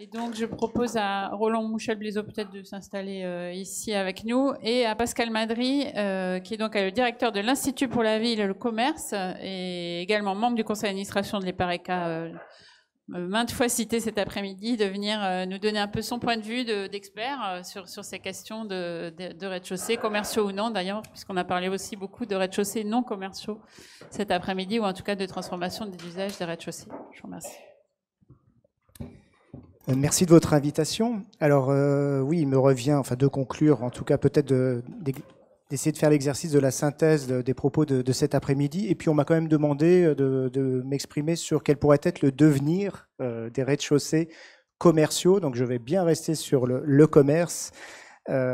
Et donc, je propose à Roland Mouchel-Blaiseau peut-être de s'installer ici avec nous et à Pascal Madry, qui est donc le directeur de l'Institut pour la ville et le commerce et également membre du conseil d'administration de l'EPARECA, maintes fois cité cet après-midi, de venir nous donner un peu son point de vue d'expert sur ces questions de rez-de-chaussée, commerciaux ou non d'ailleurs, puisqu'on a parlé aussi beaucoup de rez-de-chaussée non commerciaux cet après-midi, ou en tout cas de transformation des usages des rez-de-chaussée. Je vous remercie. Merci de votre invitation. Alors oui, il me revient de conclure, en tout cas peut-être d'essayer de faire l'exercice de la synthèse des propos de cet après-midi. Et puis on m'a quand même demandé de m'exprimer sur quel pourrait être le devenir des rez-de-chaussée commerciaux. Donc je vais bien rester sur le commerce,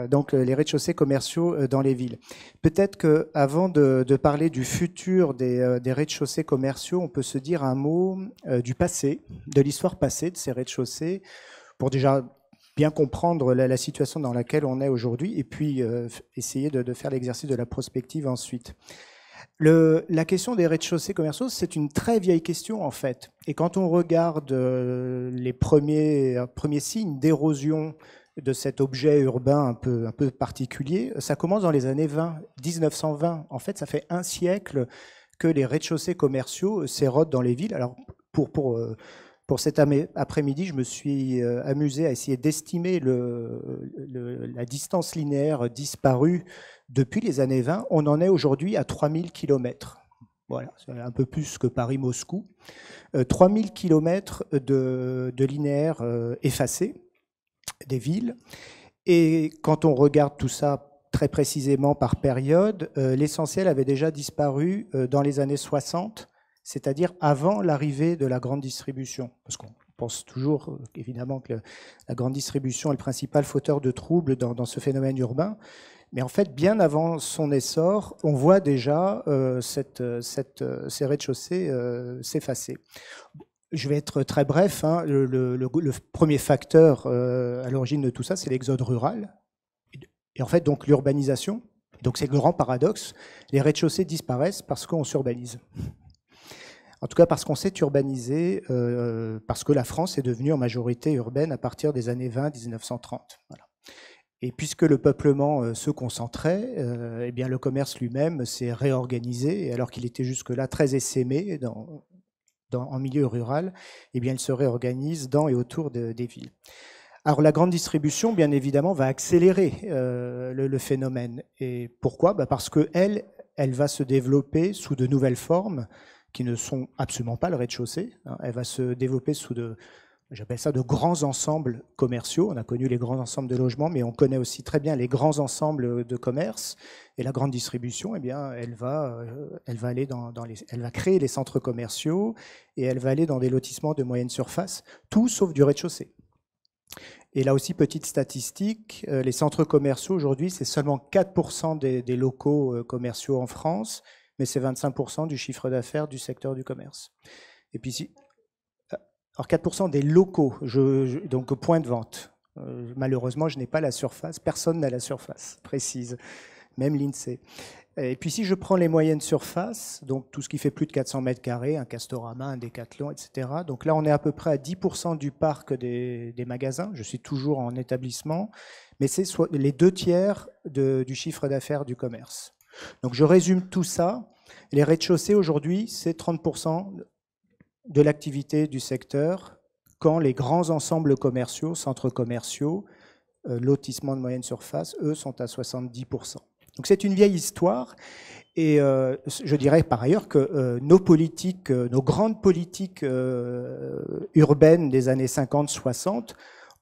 donc les rez-de-chaussée commerciaux dans les villes. Peut-être qu'avant de parler du futur des rez-de-chaussée commerciaux, on peut se dire un mot du passé, de l'histoire passée de ces rez-de-chaussée, pour déjà bien comprendre la situation dans laquelle on est aujourd'hui, et puis essayer de faire l'exercice de la prospective ensuite. La question des rez-de-chaussée commerciaux, c'est une très vieille question en fait. Et quand on regarde les premiers signes d'érosion de cet objet urbain un peu particulier, ça commence dans les années 1920. En fait, ça fait un siècle que les rez-de-chaussée commerciaux s'érodent dans les villes. Alors, pour cet après-midi, je me suis amusé à essayer d'estimer la distance linéaire disparue depuis les années 20. On en est aujourd'hui à 3000 km. Voilà, c'est un peu plus que Paris-Moscou. 3000 km de linéaire effacé des villes. Et quand on regarde tout ça très précisément par période, l'essentiel avait déjà disparu dans les années 60, c'est-à-dire avant l'arrivée de la grande distribution. Parce qu'on pense toujours, évidemment, que la grande distribution est le principal fauteur de troubles dans ce phénomène urbain. Mais en fait, bien avant son essor, on voit déjà ces rez-de-chaussée s'effacer. Je vais être très bref. Le premier facteur à l'origine de tout ça, c'est l'exode rural. Et en fait, donc l'urbanisation. Donc c'est le grand paradoxe. Les rez-de-chaussée disparaissent parce qu'on s'urbanise. En tout cas, parce qu'on s'est urbanisé, parce que la France est devenue en majorité urbaine à partir des années 20-1930. Voilà. Et puisque le peuplement se concentrait, eh bien le commerce lui-même s'est réorganisé, alors qu'il était jusque-là très essaimé en milieu rural, eh bien il se réorganise dans et autour des villes. Alors la grande distribution, bien évidemment, va accélérer le phénomène. Et pourquoi ? Parce qu'elle va se développer sous de nouvelles formes qui ne sont absolument pas le rez-de-chaussée. Elle va se développer sous j'appelle ça de grands ensembles commerciaux. On a connu les grands ensembles de logements, mais on connaît aussi très bien les grands ensembles de commerce. Et la grande distribution, eh bien, elle va aller elle va créer les centres commerciaux et elle va aller dans des lotissements de moyenne surface, tout sauf du rez-de-chaussée. Et là aussi, petite statistique, les centres commerciaux aujourd'hui, c'est seulement 4% des locaux commerciaux en France, mais c'est 25% du chiffre d'affaires du secteur du commerce. Et puis alors 4% des locaux, donc au point de vente. Malheureusement, je n'ai pas la surface, personne n'a la surface précise, même l'INSEE. Et puis si je prends les moyennes surfaces, donc tout ce qui fait plus de 400 mètres carrés, un Castorama, un Decathlon, etc. Donc là, on est à peu près à 10% du parc des magasins. Je suis toujours en établissement, mais c'est les 2/3 du chiffre d'affaires du commerce. Donc je résume tout ça. Les rez-de-chaussée aujourd'hui, c'est 30% de l'activité du secteur, quand les grands ensembles commerciaux, centres commerciaux, lotissements de moyenne surface, eux, sont à 70%. Donc c'est une vieille histoire, et je dirais par ailleurs que nos politiques, nos grandes politiques urbaines des années 50-60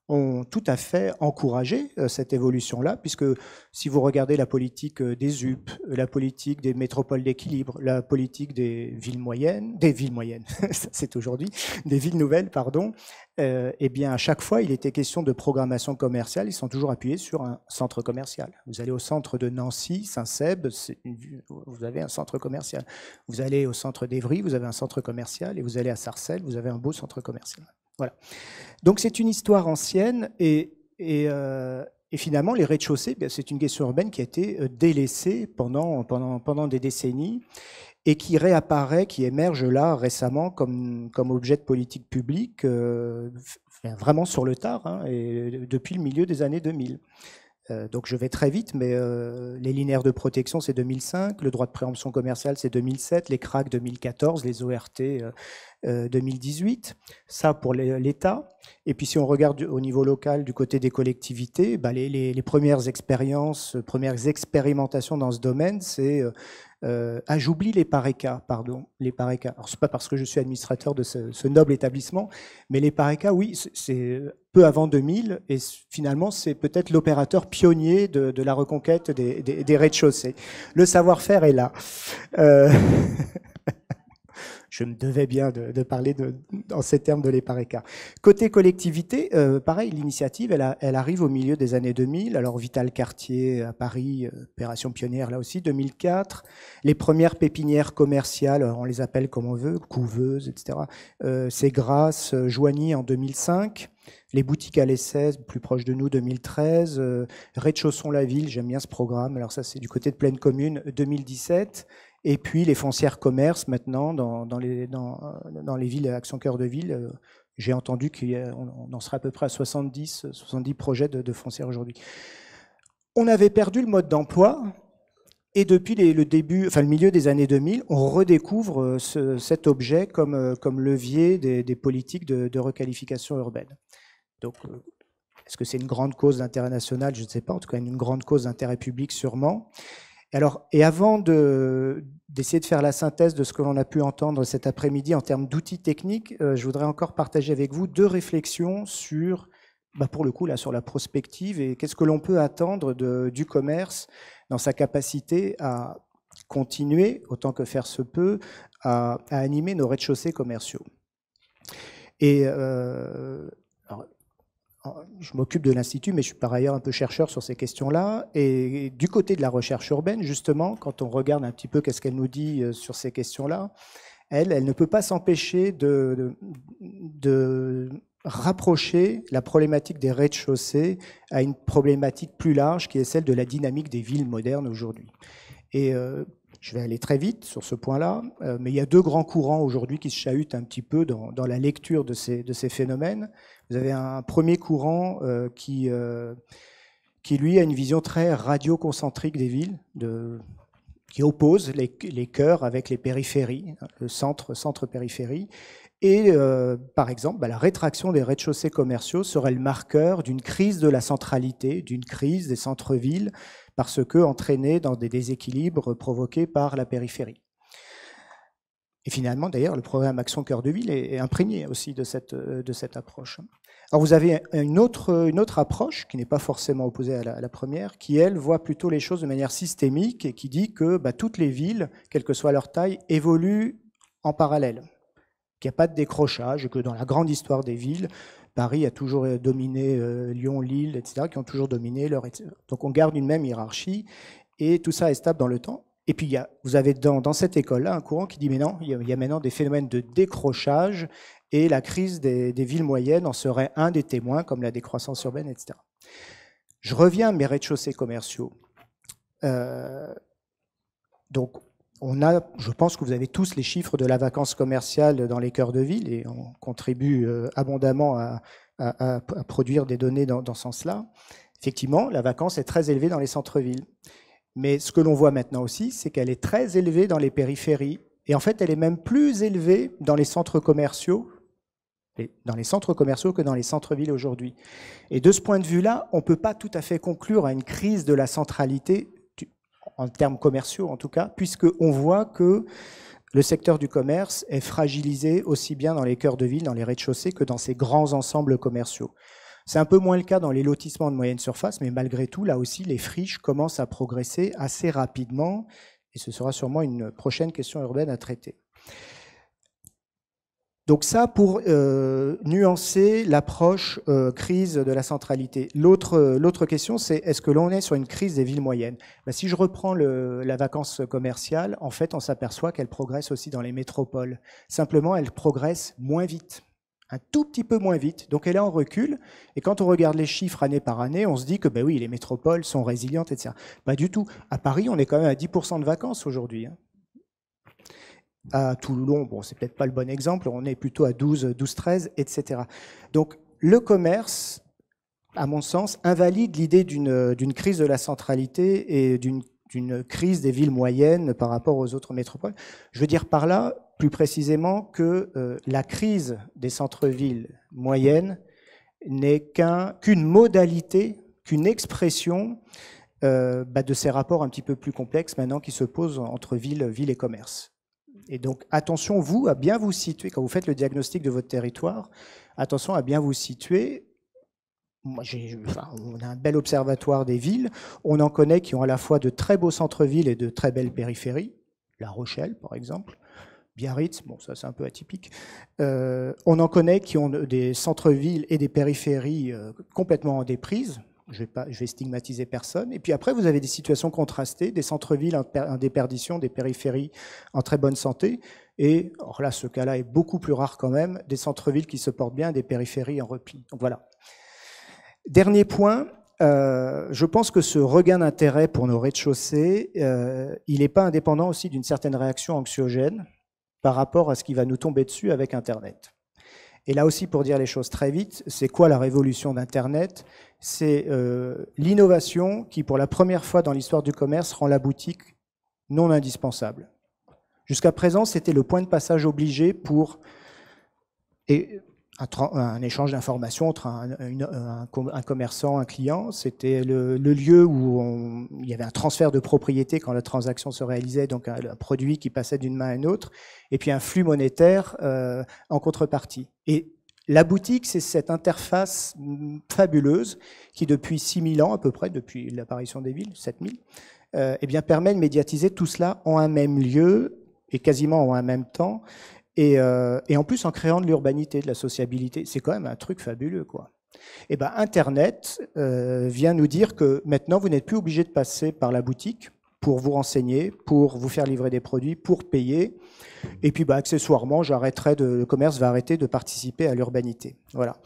ont tout à fait encouragé cette évolution-là, puisque si vous regardez la politique des UP, la politique des métropoles d'équilibre, la politique des villes moyennes, c'est aujourd'hui, des villes nouvelles, pardon, eh bien à chaque fois, il était question de programmation commerciale, ils sont toujours appuyés sur un centre commercial. Vous allez au centre de Nancy, Saint-Ceb, vous avez un centre commercial. Vous allez au centre d'Évry, vous avez un centre commercial, et vous allez à Sarcelles, vous avez un beau centre commercial. Voilà. Donc c'est une histoire ancienne et finalement les rez-de-chaussée, c'est une question urbaine qui a été délaissée pendant des décennies et qui réapparaît, qui émerge là récemment comme objet de politique publique vraiment sur le tard, hein, et depuis le milieu des années 2000. Donc je vais très vite, mais les linéaires de protection, c'est 2005, le droit de préemption commerciale, c'est 2007, les CRAC 2014, les ORT 2018, ça pour l'État. Et puis si on regarde au niveau local, du côté des collectivités, bah les premières expériences, premières expérimentations dans ce domaine, c'est... j'oublie les PARECA, pardon, les PARECA. Alors c'est pas parce que je suis administrateur de ce noble établissement, mais les PARECA, oui, c'est peu avant 2000, et finalement c'est peut-être l'opérateur pionnier de la reconquête des rez-de-chaussée. Le savoir-faire est là. Je me devais bien de parler en ces termes de l'EPARECA. Côté collectivité, pareil, l'initiative, elle arrive au milieu des années 2000. Alors Vital Quartier à Paris, opération pionnière là aussi, 2004. Les premières pépinières commerciales, on les appelle comme on veut, couveuses, etc. C'est Grasse, Joigny en 2005. Les boutiques à l'essai, plus proche de nous, 2013. Rez-de-Chausson-la-Ville, j'aime bien ce programme. Alors ça, c'est du côté de Pleine Commune, 2017. Et puis les foncières commerce maintenant dans les villes Action Cœur de Ville. J'ai entendu qu'on en sera à peu près à 70 projets de foncières aujourd'hui. On avait perdu le mode d'emploi et depuis le milieu des années 2000, on redécouvre cet objet comme levier des politiques de requalification urbaine. Donc, est-ce que c'est une grande cause d'intérêt national? Je ne sais pas. En tout cas, une grande cause d'intérêt public sûrement. Alors, et avant d'essayer de faire la synthèse de ce que l'on a pu entendre cet après-midi en termes d'outils techniques, je voudrais encore partager avec vous deux réflexions sur, pour le coup, là, sur la prospective et qu'est-ce que l'on peut attendre du commerce dans sa capacité à continuer, autant que faire se peut, à animer nos rez-de-chaussée commerciaux. Et je m'occupe de l'Institut, mais je suis par ailleurs un peu chercheur sur ces questions-là. Et du côté de la recherche urbaine, justement, quand on regarde un petit peu qu'est-ce qu'elle nous dit sur ces questions-là, elle ne peut pas s'empêcher de rapprocher la problématique des rez-de-chaussée à une problématique plus large qui est celle de la dynamique des villes modernes aujourd'hui. Et je vais aller très vite sur ce point-là, mais il y a deux grands courants aujourd'hui qui se chahutent un petit peu dans la lecture de ces phénomènes. Vous avez un premier courant qui, lui, a une vision très radioconcentrique des villes, qui oppose les cœurs avec les périphéries, le centre-périphérie. Et par exemple, la rétraction des rez-de-chaussée commerciaux serait le marqueur d'une crise de la centralité, d'une crise des centres-villes, parce que entraînée dans des déséquilibres provoqués par la périphérie. Et finalement, d'ailleurs, le programme Action Cœur de Ville est imprégné aussi de cette approche. Alors vous avez une autre approche, qui n'est pas forcément opposée à la première, qui, elle, voit plutôt les choses de manière systémique et qui dit que toutes les villes, quelle que soit leur taille, évoluent en parallèle, qu'il n'y a pas de décrochage, que dans la grande histoire des villes, Paris a toujours dominé Lyon, Lille, etc., qui ont toujours dominé leur... Donc on garde une même hiérarchie, et tout ça est stable dans le temps. Et puis vous avez dans cette école-là un courant qui dit mais non, il y a maintenant des phénomènes de décrochage, et la crise des villes moyennes en serait un des témoins, comme la décroissance urbaine, etc. Je reviens à mes rez-de-chaussée commerciaux. Donc, je pense que vous avez tous les chiffres de la vacance commerciale dans les cœurs de ville, et on contribue abondamment à produire des données dans ce sens-là. Effectivement, la vacance est très élevée dans les centres-villes. Mais ce que l'on voit maintenant aussi, c'est qu'elle est très élevée dans les périphéries. Et en fait, elle est même plus élevée dans les centres commerciaux, que dans les centres-villes aujourd'hui. Et de ce point de vue-là, on ne peut pas tout à fait conclure à une crise de la centralité, en termes commerciaux en tout cas, puisqu'on voit que le secteur du commerce est fragilisé aussi bien dans les cœurs de ville, dans les rez-de-chaussée, que dans ces grands ensembles commerciaux. C'est un peu moins le cas dans les lotissements de moyenne surface, mais malgré tout, là aussi, les friches commencent à progresser assez rapidement, et ce sera sûrement une prochaine question urbaine à traiter. Donc ça, pour nuancer l'approche crise de la centralité. L'autre question, c'est est-ce que l'on est sur une crise des villes moyennes? Si je reprends la vacance commerciale, en fait, on s'aperçoit qu'elle progresse aussi dans les métropoles. Simplement, elle progresse moins vite. Un tout petit peu moins vite, donc elle est en recul, et quand on regarde les chiffres année par année, on se dit que oui, les métropoles sont résilientes, etc. Pas du tout. À Paris, on est quand même à 10% de vacances aujourd'hui. À Toulon, bon, c'est peut-être pas le bon exemple, on est plutôt à 12, 13, etc. Donc le commerce, à mon sens, invalide l'idée d'une crise de la centralité et d'une crise des villes moyennes par rapport aux autres métropoles. Je veux dire par là, plus précisément, que la crise des centres-villes moyennes n'est qu'une modalité, qu'une expression de ces rapports un petit peu plus complexes maintenant qui se posent entre ville et commerce. Et donc, attention, vous, à bien vous situer, quand vous faites le diagnostic de votre territoire, attention à bien vous situer. Moi, on a un bel observatoire des villes. On en connaît qui ont à la fois de très beaux centres-villes et de très belles périphéries. La Rochelle, par exemple. Biarritz, bon, ça c'est un peu atypique. On en connaît qui ont des centres-villes et des périphéries complètement en déprise. Je vais stigmatiser personne. Et puis après, vous avez des situations contrastées, des centres-villes en déperdition, des périphéries en très bonne santé. Et alors là, ce cas-là est beaucoup plus rare quand même, des centres-villes qui se portent bien, des périphéries en repli. Donc voilà. Dernier point, je pense que ce regain d'intérêt pour nos rez-de-chaussée, il n'est pas indépendant aussi d'une certaine réaction anxiogène par rapport à ce qui va nous tomber dessus avec Internet. Et là aussi, pour dire les choses très vite, c'est quoi la révolution d'Internet? C'est l'innovation qui, pour la première fois dans l'histoire du commerce, rend la boutique non indispensable. Jusqu'à présent, c'était le point de passage obligé pour un échange d'informations entre un commerçant, un client. C'était le lieu où il y avait un transfert de propriété quand la transaction se réalisait, donc un produit qui passait d'une main à une autre, et puis un flux monétaire en contrepartie. Et la boutique, c'est cette interface fabuleuse qui, depuis 6000 ans à peu près, depuis l'apparition des villes, 7000, eh bien, permet de médiatiser tout cela en un même lieu et quasiment en un même temps. Et en plus, en créant de l'urbanité, de la sociabilité, c'est quand même un truc fabuleux, quoi. Et ben, Internet vient nous dire que maintenant, vous n'êtes plus obligé de passer par la boutique pour vous renseigner, pour vous faire livrer des produits, pour payer. Et puis, accessoirement, le commerce va arrêter de participer à l'urbanité. Voilà.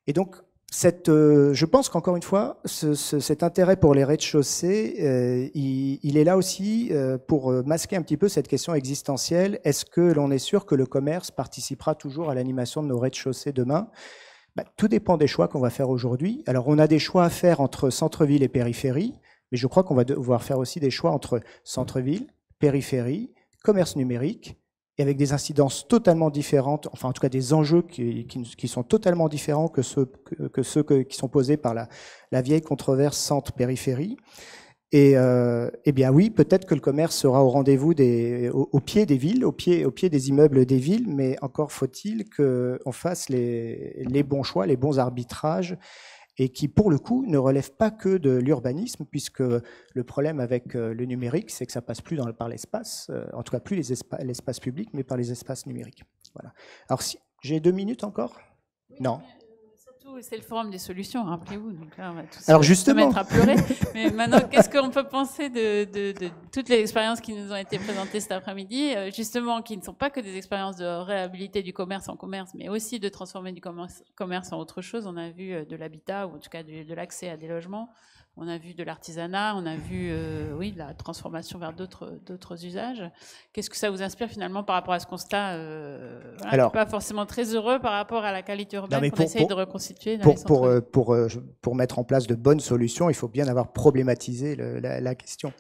Et donc, je pense qu'encore une fois, cet intérêt pour les rez-de-chaussée, il est là aussi pour masquer un petit peu cette question existentielle. Est-ce que l'on est sûr que le commerce participera toujours à l'animation de nos rez-de-chaussée demain? Tout dépend des choix qu'on va faire aujourd'hui. Alors, on a des choix à faire entre centre-ville et périphérie, mais je crois qu'on va devoir faire aussi des choix entre centre-ville, périphérie, commerce numérique, et avec des incidences totalement différentes, enfin en tout cas des enjeux qui sont totalement différents que ceux qui sont posés par la vieille controverse centre-périphérie. Et bien oui, peut-être que le commerce sera au rendez-vous au pied des villes, au pied des immeubles des villes, mais encore faut-il qu'on fasse les bons choix, les bons arbitrages, et qui, pour le coup, ne relève pas que de l'urbanisme, puisque le problème avec le numérique, c'est que ça passe plus par l'espace, en tout cas plus l'espace public, mais par les espaces numériques. Voilà. Alors, j'ai 2 minutes encore? Oui, non. Surtout, c'est le forum des solutions, rappelez-vous. Donc là, on va tous se mettre à pleurer. Mais maintenant, qu'est-ce qu'on peut penser de toutes les expériences qui nous ont été présentées cet après-midi, justement, qui ne sont pas que des expériences de réhabiliter du commerce en commerce, mais aussi de transformer du commerce en autre chose. On a vu de l'habitat, ou en tout cas de l'accès à des logements. On a vu de l'artisanat, on a vu de la transformation vers d'autres usages. Qu'est-ce que ça vous inspire finalement par rapport à ce constat qui n'est pas forcément très heureux par rapport à la qualité urbaine qu'on essaye de reconstituer dans les centres-villes. Pour mettre en place de bonnes solutions, il faut bien avoir problématisé la question.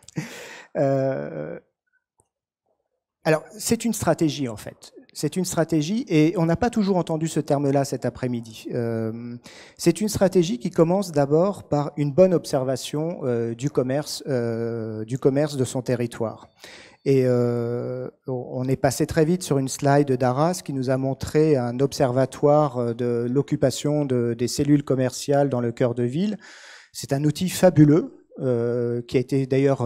Alors, c'est une stratégie en fait. C'est une stratégie, et on n'a pas toujours entendu ce terme-là cet après-midi. C'est une stratégie qui commence d'abord par une bonne observation du commerce de son territoire. Et on est passé très vite sur une slide d'Arras qui nous a montré un observatoire de l'occupation des cellules commerciales dans le cœur de ville. C'est un outil fabuleux qui a été d'ailleurs...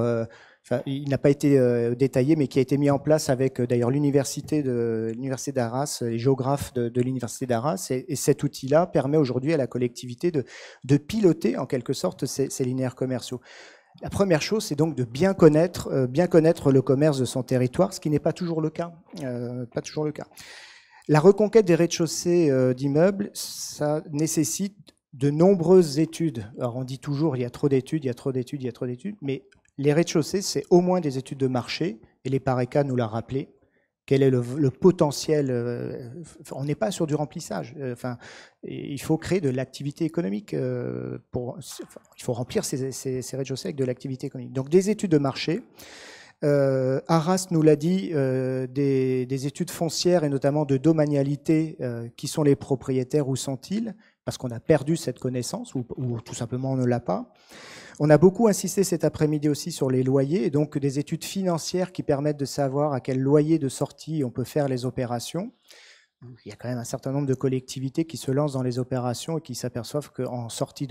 il n'a pas été détaillé, mais qui a été mis en place avec d'ailleurs l'université d'Arras, les géographes de l'université d'Arras. Et cet outil-là permet aujourd'hui à la collectivité de piloter en quelque sorte ces linéaires commerciaux. La première chose, c'est donc de bien connaître le commerce de son territoire, ce qui n'est pas toujours le cas. La reconquête des rez-de-chaussée d'immeubles, ça nécessite de nombreuses études. Alors on dit toujours il y a trop d'études, mais les rez-de-chaussée, c'est au moins des études de marché, et les PARECA nous l'a rappelé. quel est le potentiel. On n'est pas sur du remplissage. Il faut créer de l'activité économique. Il faut remplir ces rez-de-chaussée avec de l'activité économique. Donc des études de marché. Arras nous l'a dit, des études foncières et notamment de domanialité, qui sont les propriétaires, où sont-ils? Parce qu'on a perdu cette connaissance ou tout simplement on ne l'a pas. On a beaucoup insisté cet après-midi aussi sur les loyers, et donc des études financières qui permettent de savoir à quel loyer de sortie on peut faire les opérations. Il y a quand même un certain nombre de collectivités qui se lancent dans les opérations et qui s'aperçoivent qu'en sortie,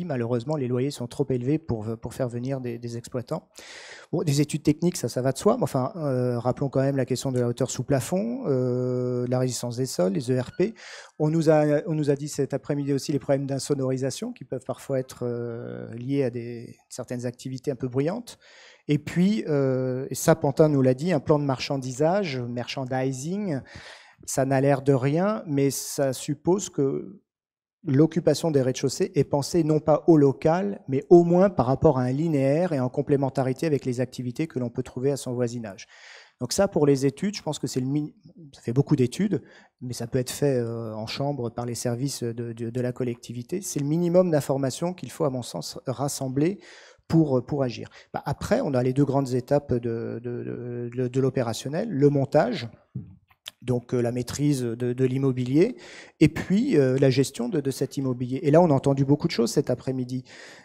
malheureusement, les loyers sont trop élevés pour faire venir des exploitants. Bon, des études techniques, ça va de soi, mais enfin, rappelons quand même la question de la hauteur sous plafond, la résistance des sols, les ERP. On nous a dit cet après-midi aussi les problèmes d'insonorisation qui peuvent parfois être liés à certaines activités un peu bruyantes. Et puis, et ça, Pantin nous l'a dit, un plan de marchandisage, merchandising. Ça n'a l'air de rien, mais ça suppose que l'occupation des rez-de-chaussée est pensée non pas au local, mais au moins par rapport à un linéaire et en complémentarité avec les activités que l'on peut trouver à son voisinage. Donc ça, pour les études, je pense que ça fait beaucoup d'études, mais ça peut être fait en chambre par les services de la collectivité. C'est le minimum d'informations qu'il faut, à mon sens, rassembler pour agir. Après, on a les deux grandes étapes de l'opérationnel, le montage, donc la maîtrise de l'immobilier, et puis la gestion de cet immobilier. Et là, on a entendu beaucoup de choses cet après-midi.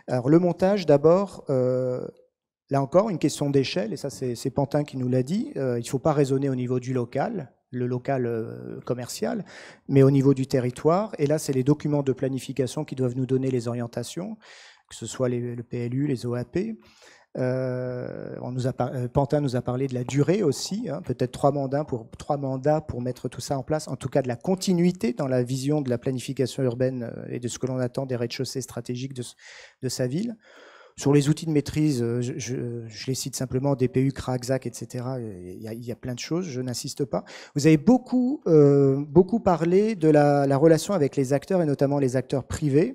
Alors le montage, d'abord, là encore, une question d'échelle, et ça c'est Pantin qui nous l'a dit, il ne faut pas raisonner au niveau du local, le local commercial, mais au niveau du territoire. Et là, c'est les documents de planification qui doivent nous donner les orientations, que ce soit le PLU, les OAP. Pantin nous a parlé de la durée aussi, hein, peut-être 3 mandats pour mettre tout ça en place, en tout cas de la continuité dans la vision de la planification urbaine et de ce que l'on attend des rez-de-chaussée stratégiques de sa ville. Sur les outils de maîtrise, je les cite simplement, DPU, CRAC, ZAC, etc. Il y a plein de choses, je n'insiste pas. Vous avez beaucoup parlé de la relation avec les acteurs et notamment les acteurs privés.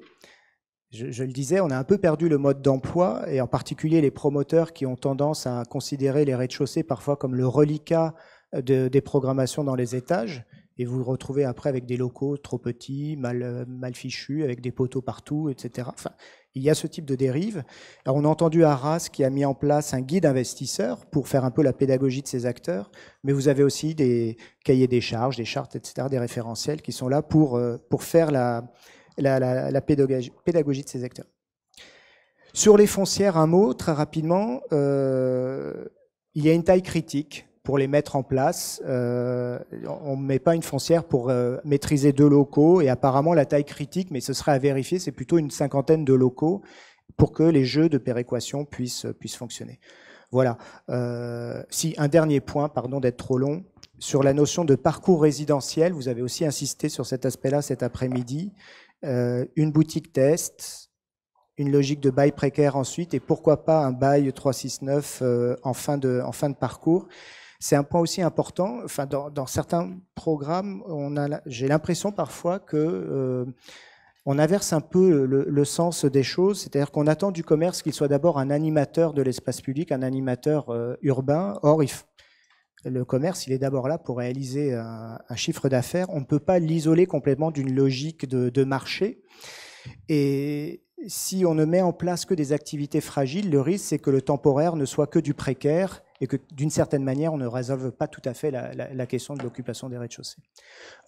Je le disais, on a un peu perdu le mode d'emploi, et en particulier les promoteurs qui ont tendance à considérer les rez-de-chaussée parfois comme le reliquat des programmations dans les étages, et vous vous retrouvez après avec des locaux trop petits, mal fichus, avec des poteaux partout, etc. Enfin, il y a ce type de dérive. Alors, on a entendu Arras qui a mis en place un guide investisseur pour faire un peu la pédagogie de ces acteurs, mais vous avez aussi des cahiers des charges, des chartes, etc., des référentiels qui sont là pour faire la pédagogie de ces acteurs. Sur les foncières, un mot, très rapidement. Il y a une taille critique pour les mettre en place. On ne met pas une foncière pour maîtriser 2 locaux, et apparemment la taille critique, mais ce serait à vérifier, c'est plutôt une 50aine de locaux pour que les jeux de péréquation puissent fonctionner. Voilà. Un dernier point, pardon d'être trop long, sur la notion de parcours résidentiel, vous avez aussi insisté sur cet aspect-là cet après-midi. Une boutique test, une logique de bail précaire ensuite, et pourquoi pas un bail 369 en fin de parcours. C'est un point aussi important. Enfin, dans certains programmes, j'ai l'impression parfois que on inverse un peu le sens des choses, c'est-à-dire qu'on attend du commerce qu'il soit d'abord un animateur de l'espace public, un animateur urbain. Or, le commerce, il est d'abord là pour réaliser un chiffre d'affaires. On ne peut pas l'isoler complètement d'une logique de marché. Et si on ne met en place que des activités fragiles, le risque, c'est que le temporaire ne soit que du précaire et que, d'une certaine manière, on ne résolve pas tout à fait la question de l'occupation des rez-de-chaussée.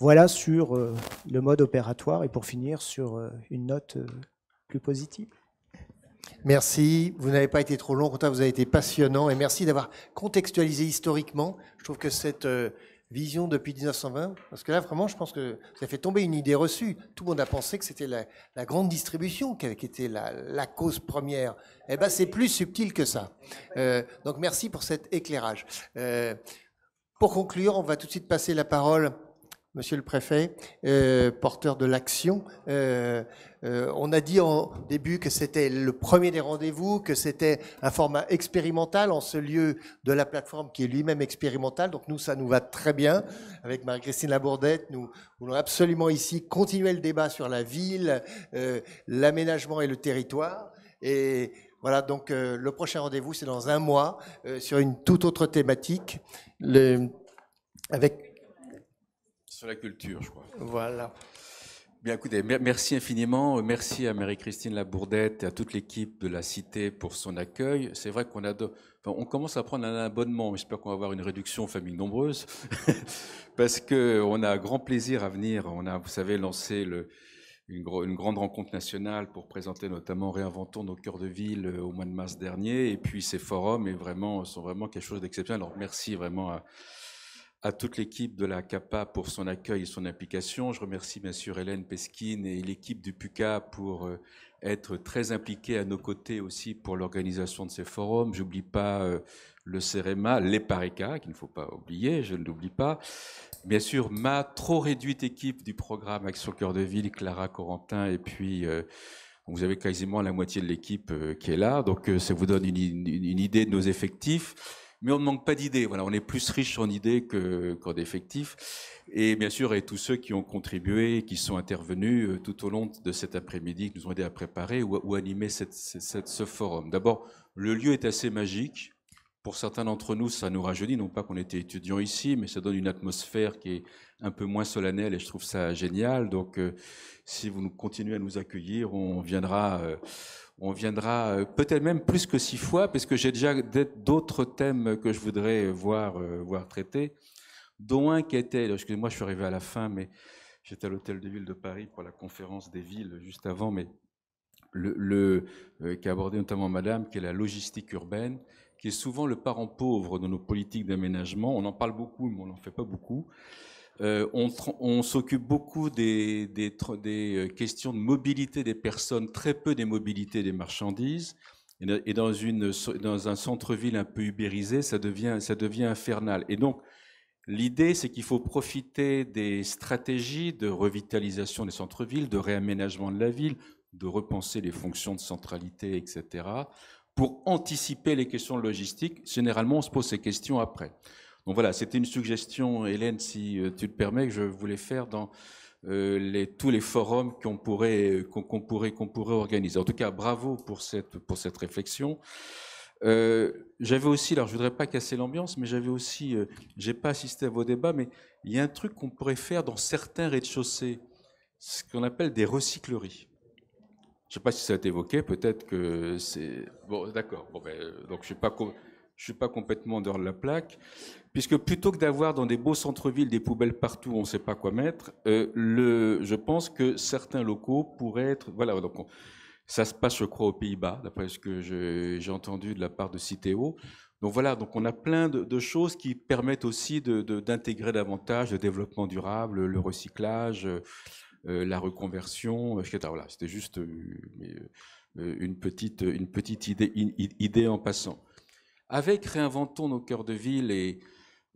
Voilà sur le mode opératoire, et pour finir, sur une note plus positive. Merci, vous n'avez pas été trop long, vous avez été passionnant, et merci d'avoir contextualisé historiquement. Je trouve que cette vision depuis 1920, parce que là vraiment je pense que ça fait tomber une idée reçue. Tout le monde a pensé que c'était la grande distribution qui était la cause première. Eh bien c'est plus subtil que ça. Donc merci pour cet éclairage. Pour conclure, on va tout de suite passer la parole, Monsieur le Préfet, porteur de l'action. On a dit en début que c'était le premier des rendez-vous, que c'était un format expérimental en ce lieu de la plateforme qui est lui-même expérimental. Donc nous, ça nous va très bien. Avec Marie-Christine Labourdette, nous voulons absolument ici continuer le débat sur la ville, l'aménagement et le territoire. Et voilà, donc le prochain rendez-vous, c'est dans un mois, sur une toute autre thématique. Avec... Sur la culture, je crois. Voilà. Bien, écoutez, merci infiniment. Merci à Marie-Christine Labourdette et à toute l'équipe de la Cité pour son accueil. C'est vrai qu'on on commence à prendre un abonnement. J'espère qu'on va avoir une réduction aux familles nombreuses parce qu'on a grand plaisir à venir. On a, vous savez, lancé une grande rencontre nationale pour présenter notamment Réinventons nos cœurs de ville au mois de mars dernier. Et puis ces forums sont vraiment quelque chose d'exceptionnel. Alors merci vraiment à toute l'équipe de la CAPA pour son accueil et son implication. Je remercie bien sûr Hélène Pesquine et l'équipe du PUCA pour être très impliqués à nos côtés aussi pour l'organisation de ces forums. J'oublie pas le CEREMA, les PARECA, qu'il ne faut pas oublier, je ne l'oublie pas. Bien sûr, ma trop réduite équipe du programme Action Cœur de Ville, Clara Corentin, et puis vous avez quasiment la moitié de l'équipe qui est là, donc ça vous donne une idée de nos effectifs. Mais on ne manque pas d'idées. Voilà, on est plus riche en idées qu'en effectifs. Et bien sûr, et tous ceux qui ont contribué, qui sont intervenus tout au long de cet après-midi, qui nous ont aidés à préparer ou animer ce forum. D'abord, le lieu est assez magique. Pour certains d'entre nous, ça nous rajeunit. Non pas qu'on était étudiants ici, mais ça donne une atmosphère qui est un peu moins solennelle et je trouve ça génial. Donc, si vous continuez à nous accueillir, on viendra peut-être même plus que 6 fois, parce que j'ai déjà d'autres thèmes que je voudrais voir traités, dont un qui était, excusez-moi, je suis arrivé à la fin, mais j'étais à l'Hôtel de Ville de Paris pour la conférence des villes juste avant, mais qui a abordé notamment Madame, qui est la logistique urbaine, qui est souvent le parent pauvre de nos politiques d'aménagement. On en parle beaucoup, mais on n'en fait pas beaucoup. On s'occupe beaucoup des questions de mobilité des personnes, très peu des mobilités des marchandises. Et dans un centre-ville un peu ubérisé, ça devient infernal. Et donc, l'idée, c'est qu'il faut profiter des stratégies de revitalisation des centres-villes, de réaménagement de la ville, de repenser les fonctions de centralité, etc., pour anticiper les questions logistiques. Généralement, on se pose ces questions après. Donc voilà, c'était une suggestion, Hélène, si tu le permets, que je voulais faire dans tous les forums qu'on pourrait organiser. En tout cas, bravo pour cette réflexion. J'avais aussi, alors je voudrais pas casser l'ambiance, mais j'avais aussi, j'ai pas assisté à vos débats, mais il y a un truc qu'on pourrait faire dans certains rez-de-chaussée, ce qu'on appelle des recycleries. Je sais pas si ça a été évoqué, peut-être que c'est... Bon, d'accord, bon, donc je suis pas complètement dehors de la plaque, puisque plutôt que d'avoir dans des beaux centres-villes des poubelles partout où on ne sait pas quoi mettre, je pense que certains locaux pourraient être... Voilà, donc ça se passe, je crois, aux Pays-Bas, d'après ce que j'ai entendu de la part de Citeo. Donc voilà, donc on a plein de choses qui permettent aussi d'intégrer davantage le développement durable, le recyclage, la reconversion, etc. Voilà, c'était juste une petite idée en passant. Avec Réinventons nos cœurs de ville, et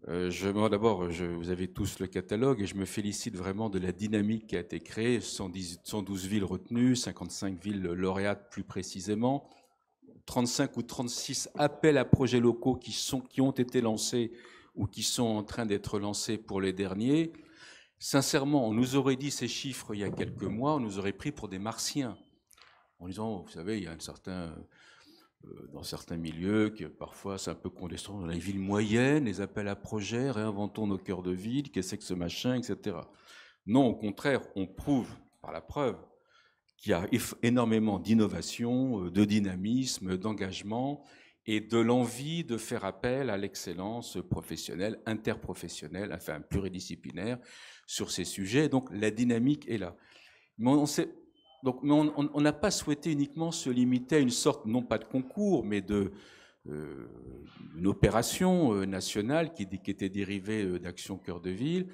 d'abord, vous avez tous le catalogue, et je me félicite vraiment de la dynamique qui a été créée, 112 villes retenues, 55 villes lauréates plus précisément, 35 ou 36 appels à projets locaux qui ont été lancés ou qui sont en train d'être lancés pour les derniers. Sincèrement, on nous aurait dit ces chiffres il y a quelques mois, on nous aurait pris pour des martiens, en disant, vous savez, il y a dans certains milieux, que parfois c'est un peu condescendant, dans les villes moyennes, les appels à projets, réinventons nos cœurs de ville, qu'est-ce que c'est que ce machin, etc. Non, au contraire, on prouve par la preuve qu'il y a énormément d'innovation, de dynamisme, d'engagement et de l'envie de faire appel à l'excellence professionnelle, interprofessionnelle, enfin pluridisciplinaire sur ces sujets. Donc la dynamique est là. Mais on n'a pas souhaité uniquement se limiter à une sorte, non pas de concours, mais une opération nationale qui était dérivée d'Action Cœur de Ville.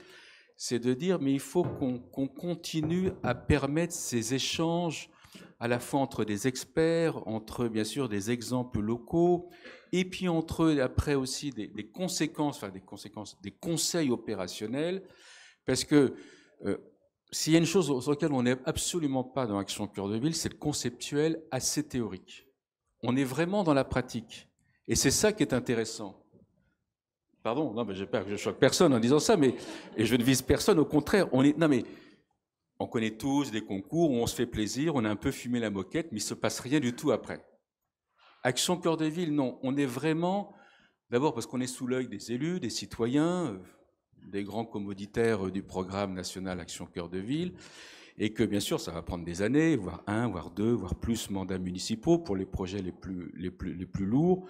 C'est de dire, mais il faut qu'on continue à permettre ces échanges à la fois entre des experts, entre bien sûr des exemples locaux, et puis entre après aussi des conseils opérationnels, parce que s'il y a une chose sur laquelle on n'est absolument pas dans Action Cœur de Ville, c'est le conceptuel assez théorique. On est vraiment dans la pratique. Et c'est ça qui est intéressant. Pardon, non, mais j'espère que je choque personne en disant ça, et je ne vise personne, au contraire. On connaît tous des concours où on se fait plaisir, on a un peu fumé la moquette, mais il ne se passe rien du tout après. Action Cœur de Ville, non. On est vraiment, d'abord parce qu'on est sous l'œil des élus, des citoyens, des grands commoditaires du programme national Action Cœur de Ville, et que bien sûr ça va prendre des années, voire 1, voire 2, voire plus mandats municipaux pour les projets les plus lourds,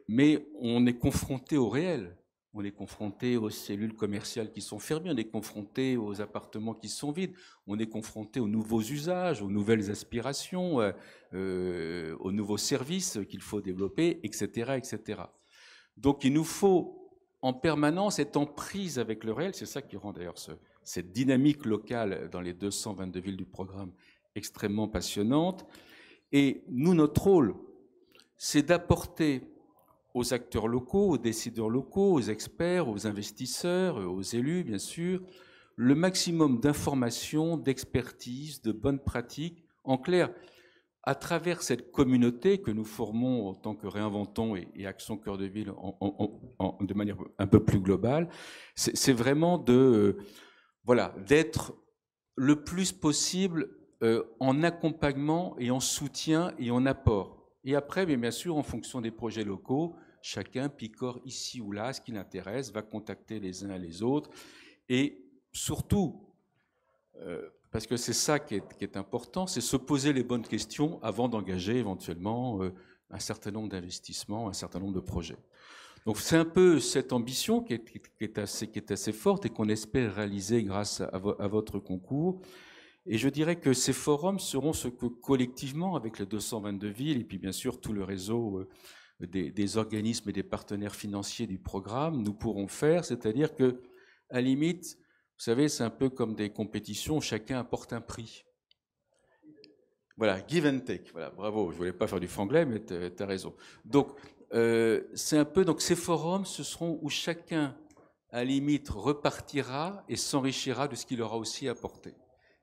mais on est confronté au réel. On est confronté aux cellules commerciales qui sont fermées, on est confronté aux appartements qui sont vides, on est confronté aux nouveaux usages, aux nouvelles aspirations, aux nouveaux services qu'il faut développer, etc., etc. Donc il nous faut en permanence être en prise avec le réel. C'est ça qui rend d'ailleurs cette dynamique locale dans les 222 villes du programme extrêmement passionnante. Et nous, notre rôle, c'est d'apporter aux acteurs locaux, aux décideurs locaux, aux experts, aux investisseurs, aux élus, bien sûr, le maximum d'informations, d'expertise, de bonnes pratiques. En clair, à travers cette communauté que nous formons en tant que Réinventons et Action Cœur de Ville de manière un peu plus globale, c'est vraiment d'être le plus possible en accompagnement et en soutien et en apport. Et après, bien sûr, en fonction des projets locaux, chacun picore ici ou là ce qui l'intéresse, va contacter les uns et les autres. Et surtout, parce que c'est ça qui est important, c'est se poser les bonnes questions avant d'engager éventuellement un certain nombre d'investissements, un certain nombre de projets. Donc c'est un peu cette ambition qui est assez forte et qu'on espère réaliser grâce à votre concours. Et je dirais que ces forums seront ce que collectivement, avec les 222 villes et puis bien sûr tout le réseau des organismes et des partenaires financiers du programme, nous pourrons faire, c'est-à-dire que, à la limite, vous savez, c'est un peu comme des compétitions, chacun apporte un prix. Voilà, give and take, voilà, bravo, je ne voulais pas faire du franglais, mais tu as raison. Donc, c'est un peu, donc ces forums, ce seront où chacun, à la limite, repartira et s'enrichira de ce qu'il aura aussi apporté.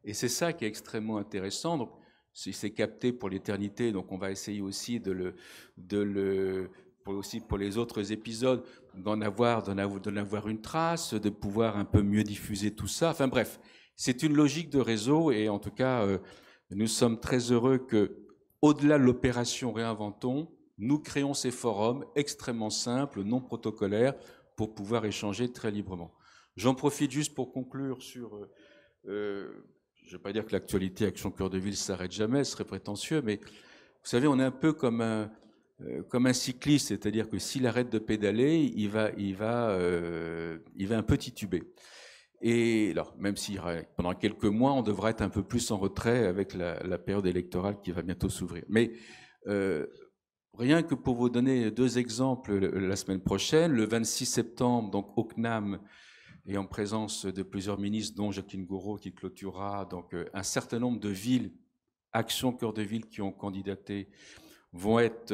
Et c'est ça qui est extrêmement intéressant. Donc, c'est capté pour l'éternité, donc on va essayer aussi pour les autres épisodes, d'en avoir une trace, de pouvoir un peu mieux diffuser tout ça. Enfin bref, c'est une logique de réseau et en tout cas, nous sommes très heureux que, au-delà de l'opération Réinventons, nous créons ces forums extrêmement simples, non protocolaires, pour pouvoir échanger très librement. J'en profite juste pour conclure sur... je ne vais pas dire que l'actualité Action Cœur de Ville ne s'arrête jamais, ce serait prétentieux, mais vous savez, on est un peu comme un cycliste, c'est-à-dire que s'il arrête de pédaler, il va un peu tituber. Et alors, même si pendant quelques mois, on devra être un peu plus en retrait avec la période électorale qui va bientôt s'ouvrir. Mais rien que pour vous donner 2 exemples la semaine prochaine, le 26 septembre, donc au CNAM, et en présence de plusieurs ministres, dont Jacqueline Gouraud, qui clôturera, donc un certain nombre de villes, Action Cœur de Ville, qui ont candidaté, vont être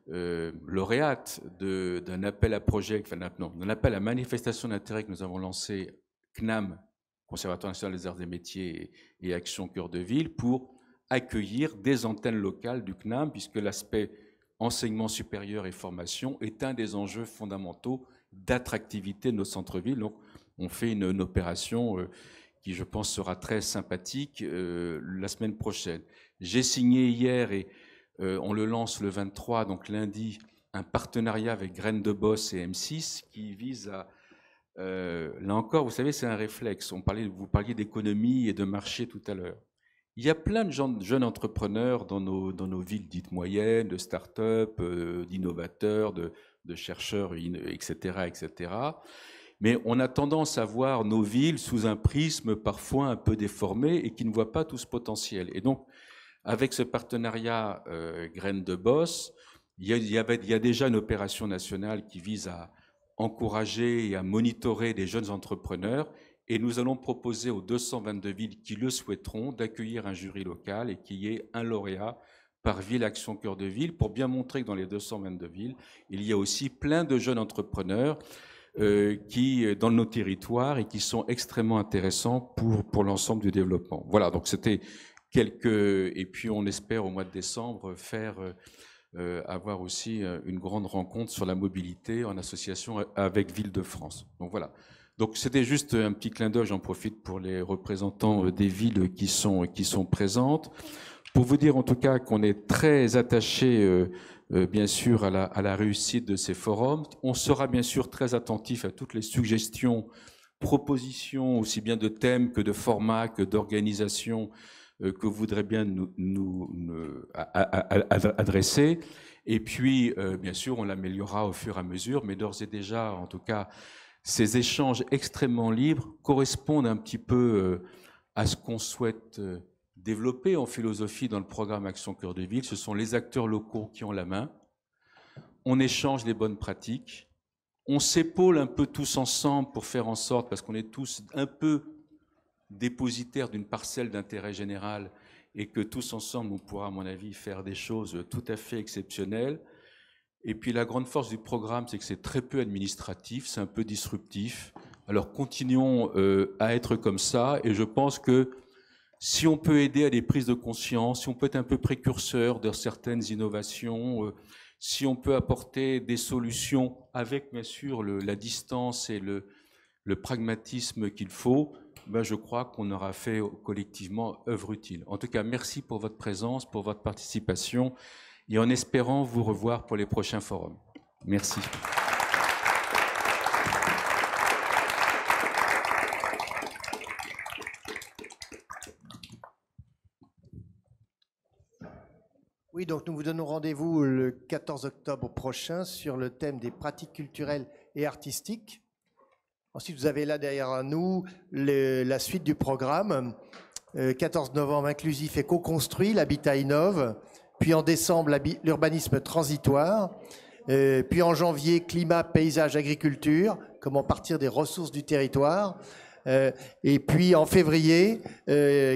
lauréates d'un appel à projet, enfin non, d'un appel à manifestation d'intérêt que nous avons lancé, CNAM, Conservatoire national des arts et métiers, et Action Cœur de Ville, pour accueillir des antennes locales du CNAM, puisque l'aspect enseignement supérieur et formation est un des enjeux fondamentaux d'attractivité de nos centres-villes. Donc, on fait une opération qui, je pense, sera très sympathique la semaine prochaine. J'ai signé hier, et on le lance le 23, donc lundi, un partenariat avec Graines de Boss et M6 qui vise à... là encore, vous savez, c'est un réflexe. Vous parliez d'économie et de marché tout à l'heure. Il y a plein de jeunes entrepreneurs dans nos villes dites moyennes, de start-up, d'innovateurs, de chercheurs, etc., etc. Mais on a tendance à voir nos villes sous un prisme parfois un peu déformé et qui ne voient pas tout ce potentiel. Et donc, avec ce partenariat Graines de Boss, il y a déjà une opération nationale qui vise à encourager et à monitorer des jeunes entrepreneurs. Et nous allons proposer aux 222 villes qui le souhaiteront d'accueillir un jury local et qu'il y ait un lauréat par ville Action Cœur de Ville pour bien montrer que dans les 222 villes, il y a aussi plein de jeunes entrepreneurs qui dans nos territoires et qui sont extrêmement intéressants pour l'ensemble du développement. Voilà, donc c'était et puis on espère au mois de décembre avoir aussi une grande rencontre sur la mobilité en association avec Ville-de-France. Donc voilà. Donc c'était juste un petit clin d'œil, j'en profite pour les représentants des villes qui sont présentes. Pour vous dire en tout cas qu'on est très attachés bien sûr à la réussite de ces forums. On sera bien sûr très attentif à toutes les suggestions, propositions, aussi bien de thèmes que de formats, que d'organisation que vous voudrez bien nous adresser. Et puis, bien sûr, on l'améliorera au fur et à mesure, mais d'ores et déjà, en tout cas, ces échanges extrêmement libres correspondent un petit peu à ce qu'on souhaite développer en philosophie dans le programme Action Cœur de Ville. Ce sont les acteurs locaux qui ont la main. On échange les bonnes pratiques. On s'épaule un peu tous ensemble pour faire en sorte, parce qu'on est tous un peu dépositaires d'une parcelle d'intérêt général et que tous ensemble, on pourra, à mon avis, faire des choses tout à fait exceptionnelles. Et puis la grande force du programme, c'est que c'est très peu administratif, c'est un peu disruptif. Alors continuons à être comme ça, et je pense que si on peut aider à des prises de conscience, si on peut être un peu précurseur de certaines innovations, si on peut apporter des solutions avec bien sûr la distance et le pragmatisme qu'il faut, ben je crois qu'on aura fait collectivement œuvre utile. En tout cas, merci pour votre présence, pour votre participation, et en espérant vous revoir pour les prochains forums. Merci. Oui, donc nous vous donnons rendez-vous le 14 octobre prochain sur le thème des pratiques culturelles et artistiques. Ensuite, vous avez là derrière nous la suite du programme. 14 novembre, inclusif et co-construit, l'habitat innove. Puis en décembre, l'urbanisme transitoire. Puis en janvier, climat, paysage, agriculture, comment partir des ressources du territoire. Et puis en février,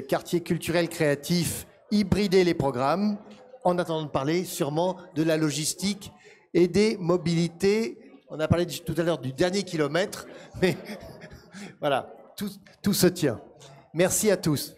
quartier culturel créatif, hybrider les programmes. En attendant de parler sûrement de la logistique et des mobilités. On a parlé tout à l'heure du dernier kilomètre, mais voilà, tout se tient. Merci à tous.